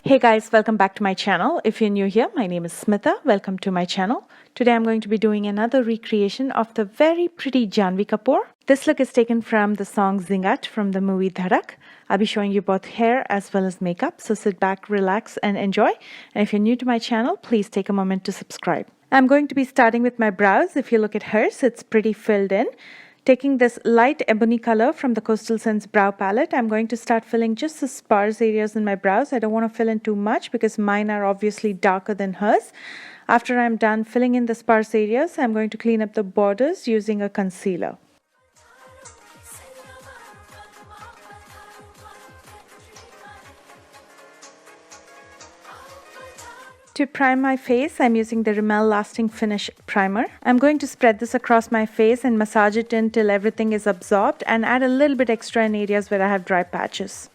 Hey guys, welcome back to my channel. If you're new here, my name is Smitha. Welcome to my channel. Today I'm going to be doing another recreation of the very pretty Janhvi Kapoor. This look is taken from the song Zingaat from the movie Dhadak. I'll be showing you both hair as well as makeup, so sit back, relax and enjoy. And if you're new to my channel, please take a moment to subscribe. I'm going to be starting with my brows. If you look at hers, it's pretty filled in. Taking this light ebony color from the Coastal Scents brow palette, I'm going to start filling just the sparse areas in my brows. I don't want to fill in too much because mine are obviously darker than hers. After I'm done filling in the sparse areas, I'm going to clean up the borders using a concealer. To prime my face, I'm using the Rimmel Lasting Finish Primer. I'm going to spread this across my face and massage it in till everything is absorbed and add a little bit extra in areas where I have dry patches.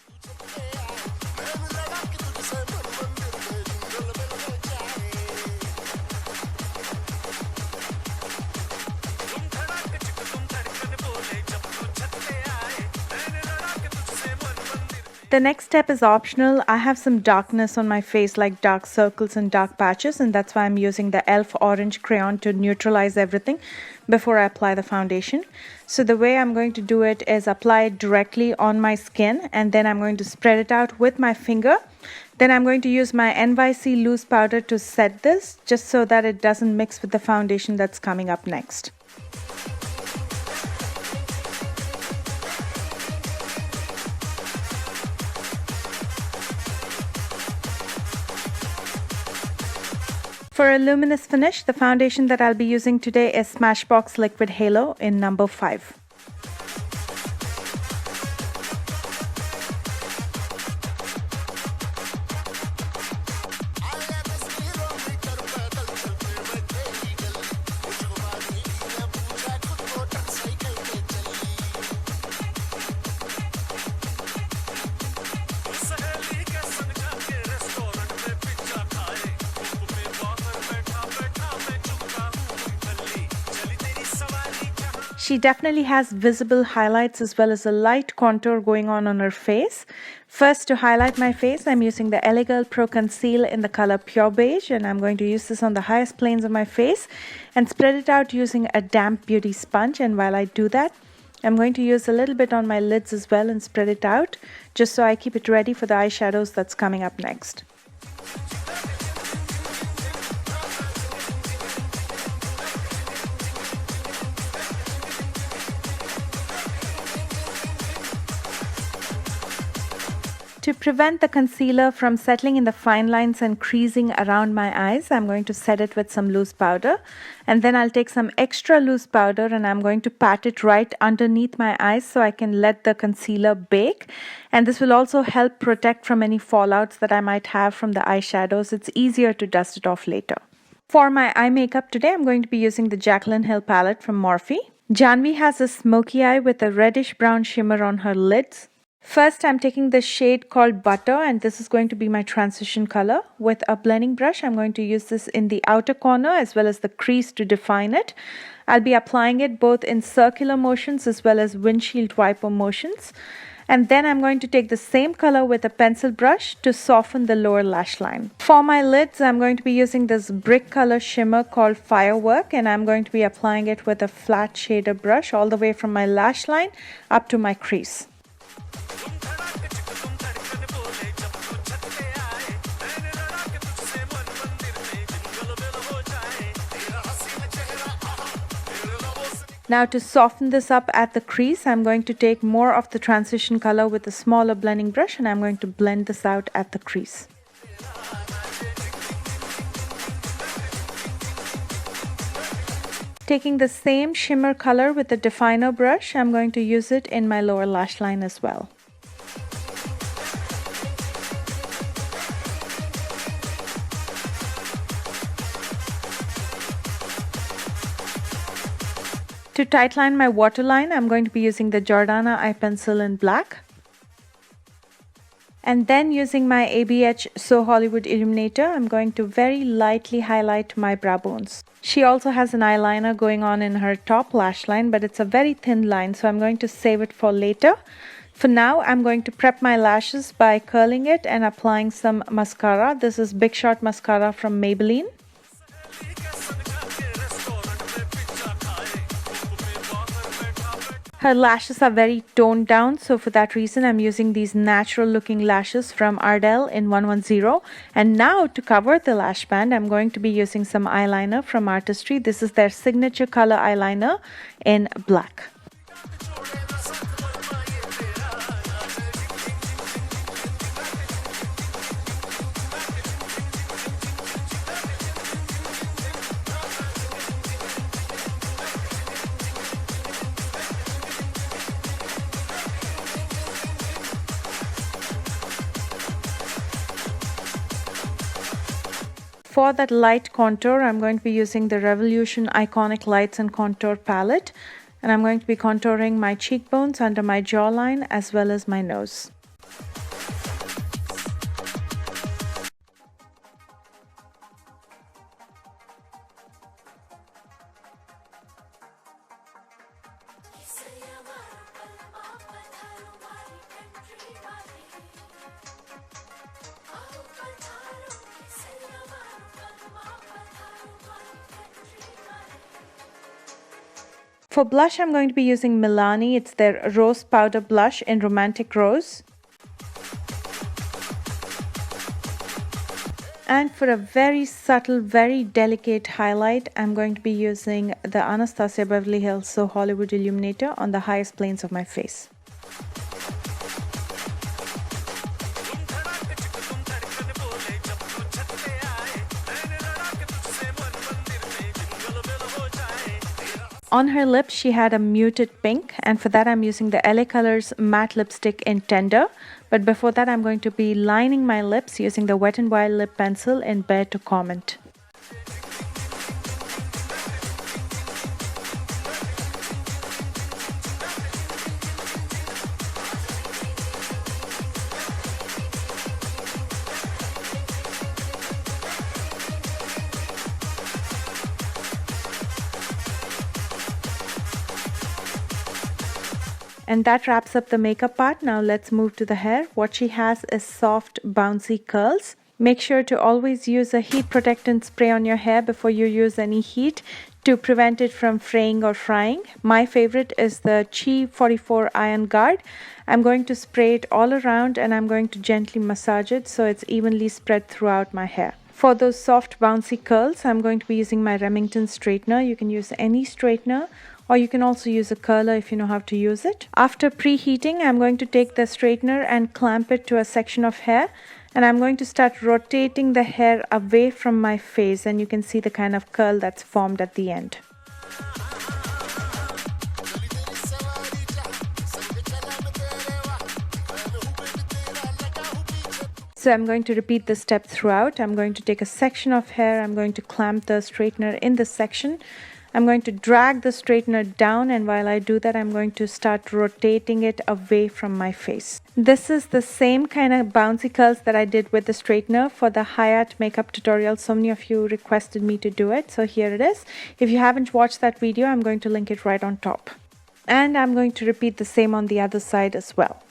The next step is optional. I have some darkness on my face, like dark circles and dark patches, and that's why I'm using the e.l.f. orange crayon to neutralize everything before I apply the foundation. So the way I'm going to do it is apply it directly on my skin, and then I'm going to spread it out with my finger. Then I'm going to use my NYC loose powder to set this, just so that it doesn't mix with the foundation that's coming up next. For a luminous finish, the foundation that I'll be using today is Smashbox Liquid Halo in number 5. She definitely has visible highlights as well as a light contour going on her face. First, to highlight my face, I'm using the LA Girl Pro Conceal in the color Pure Beige, and I'm going to use this on the highest planes of my face and spread it out using a damp beauty sponge. And while I do that, I'm going to use a little bit on my lids as well and spread it out, just so I keep it ready for the eyeshadows that's coming up next. To prevent the concealer from settling in the fine lines and creasing around my eyes, I'm going to set it with some loose powder, and then I'll take some extra loose powder and I'm going to pat it right underneath my eyes so I can let the concealer bake, and this will also help protect from any fallouts that I might have from the eyeshadows. It's easier to dust it off later. For my eye makeup today, I'm going to be using the Jaclyn Hill palette from Morphe. Janhvi has a smoky eye with a reddish brown shimmer on her lids. First, I'm taking the shade called Butter, and this is going to be my transition color. With a blending brush, I'm going to use this in the outer corner as well as the crease to define it. I'll be applying it both in circular motions as well as windshield wiper motions. And then I'm going to take the same color with a pencil brush to soften the lower lash line. For my lids, I'm going to be using this brick color shimmer called Firework, and I'm going to be applying it with a flat shader brush all the way from my lash line up to my crease. Now to soften this up at the crease, I'm going to take more of the transition color with a smaller blending brush, and I'm going to blend this out at the crease. Taking the same shimmer color with the definer brush, I'm going to use it in my lower lash line as well. To tightline my waterline, I'm going to be using the Jordana eye pencil in black. And then using my ABH So Hollywood illuminator, I'm going to very lightly highlight my brow bones. She also has an eyeliner going on in her top lash line, but it's a very thin line, so I'm going to save it for later. For now, I'm going to prep my lashes by curling it and applying some mascara. This is Big Shot mascara from Maybelline. Her lashes are very toned down, so for that reason I'm using these natural looking lashes from Ardell in 110. And now to cover the lash band, I'm going to be using some eyeliner from Artistry. This is their signature color eyeliner in black. For that light contour, I'm going to be using the Revolution Iconic Lights and Contour palette, and I'm going to be contouring my cheekbones, under my jawline, as well as my nose. For blush, I'm going to be using Milani. It's their Rose Powder Blush in Romantic Rose. And for a very subtle, very delicate highlight, I'm going to be using the Anastasia Beverly Hills So Hollywood illuminator on the highest planes of my face. On her lips, she had a muted pink, and for that I'm using the LA Colors matte lipstick in Tender. But before that, I'm going to be lining my lips using the Wet n Wild lip pencil in Bear to Comment. And that wraps up the makeup part. Now let's move to the hair. What she has is soft, bouncy curls. Make sure to always use a heat protectant spray on your hair before you use any heat to prevent it from fraying or frying. My favorite is the Chi 44 Iron Guard. I'm going to spray it all around and I'm going to gently massage it so it's evenly spread throughout my hair. For those soft bouncy curls, I'm going to be using my Remington straightener. You can use any straightener, or you can also use a curler if you know how to use it. After preheating, I'm going to take the straightener and clamp it to a section of hair, and I'm going to start rotating the hair away from my face, and you can see the kind of curl that's formed at the end. So I'm going to repeat this step throughout. I'm going to take a section of hair, I'm going to clamp the straightener in this section. I'm going to drag the straightener down, and while I do that, I'm going to start rotating it away from my face. This is the same kind of bouncy curls that I did with the straightener for the Hayat makeup tutorial. So many of you requested me to do it, so here it is. If you haven't watched that video, I'm going to link it right on top. And I'm going to repeat the same on the other side as well.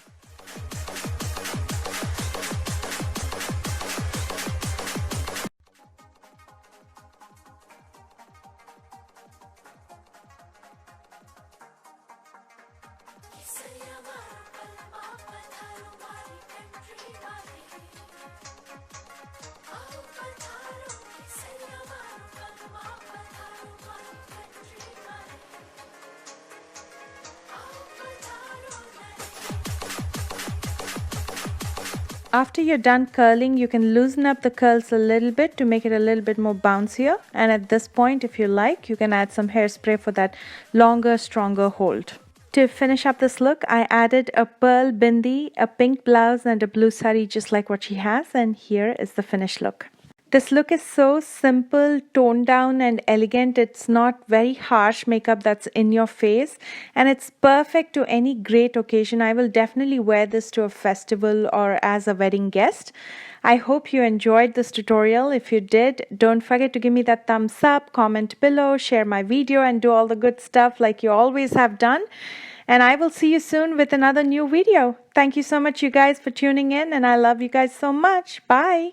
After you're done curling, you can loosen up the curls a little bit to make it a little bit more bouncier. And at this point, if you like, you can add some hairspray for that longer, stronger hold. To finish up this look, I added a pearl bindi, a pink blouse, and a blue sari just like what she has. And here is the finished look. This look is so simple, toned down and elegant. It's not very harsh makeup that's in your face, and it's perfect to any great occasion. I will definitely wear this to a festival or as a wedding guest. I hope you enjoyed this tutorial. If you did, don't forget to give me that thumbs up, comment below, share my video, and do all the good stuff like you always have done. And I will see you soon with another new video. Thank you so much, you guys, for tuning in, and I love you guys so much. Bye.